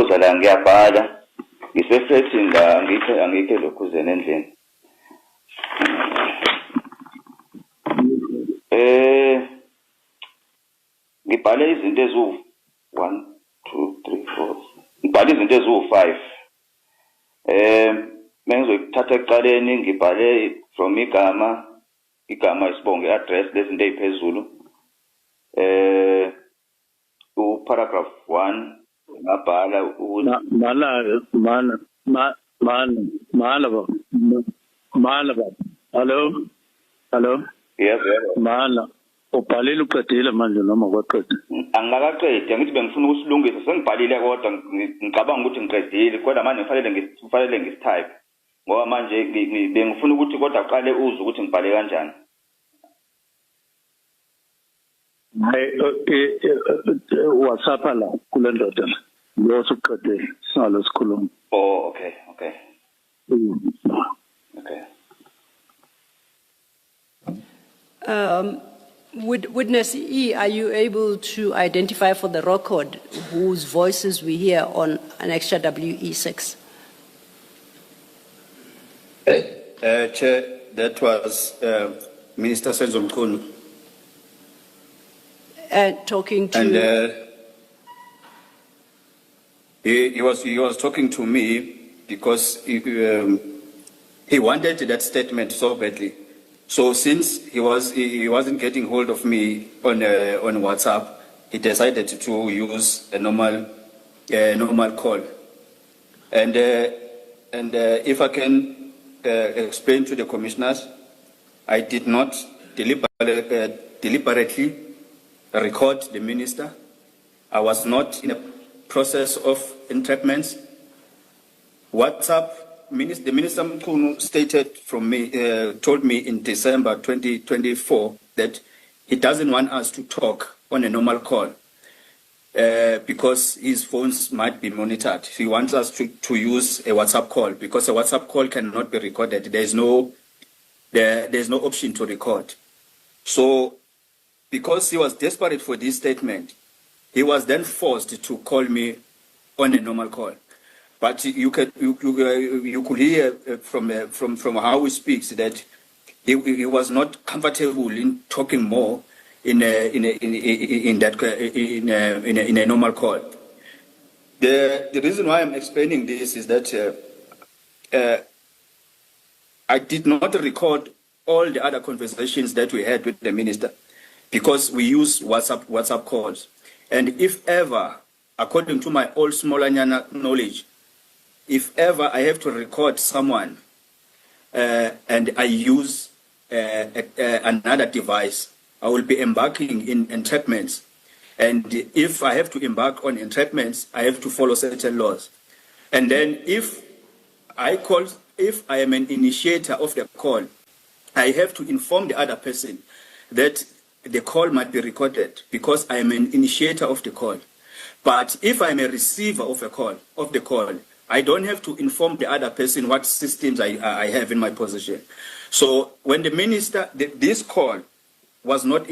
woza la ngiyabhala ngisefethini la angikhe lokhu zene endlini ngibhale izinto ezu 1 2 3 4 ngibhale izinto ezu 5 mengizokuthatha ekuqaleni ngibhale from igama isibongo address lezinto eziphezulu paragraph 1 ngabhala ukuthi hello yes mala ubhalile uqedile manje noma kwaqeda angakaqedi ngithi bengifuna ukusilungisa sengibhalile kodwa ngicabanga ukuthi ngiqedile kodwa manje kufanele ngistype ngoba manje bengifuna ukuthi kodwa aqale uzwe ukuthi ngibhale kanjani WhatsApp la kule ndoda lo suqedile salo sikhuluma oh okay Witness E, are you able to identify for the record whose voices we hear on an extra WE6? Chair, that was Minister Senzo Mchunu. Talking to... And he was talking to me because he wanted that statement so badly. So since he wasn't getting hold of me on WhatsApp, he decided to use a normal call. And if I can explain to the commissioners, I did not deliberately record the minister. I was not in a process of entrapments. WhatsApp. The Minister Mchunu told me in December 2024 that he doesn't want us to talk on a normal call because his phones might be monitored. He wants us to use a WhatsApp call because a WhatsApp call cannot be recorded. There's no option to record. So because he was desperate for this statement, he was then forced to call me on a normal call. But you could hear from how he speaks that he was not comfortable in talking more in a normal call. The reason why I'm explaining this is that I did not record all the other conversations that we had with the minister because we use WhatsApp calls. And if ever, according to my old Smolanyana knowledge, if ever I have to record someone and I use another device, I will be embarking in entrapments. And if I have to embark on entrapments, I have to follow certain laws. And then if I am an initiator of the call, I have to inform the other person that the call might be recorded because I am an initiator of the call. But if I'm a receiver of the call, I don't have to inform the other person what systems I have in my possession. So when the minister, this call was not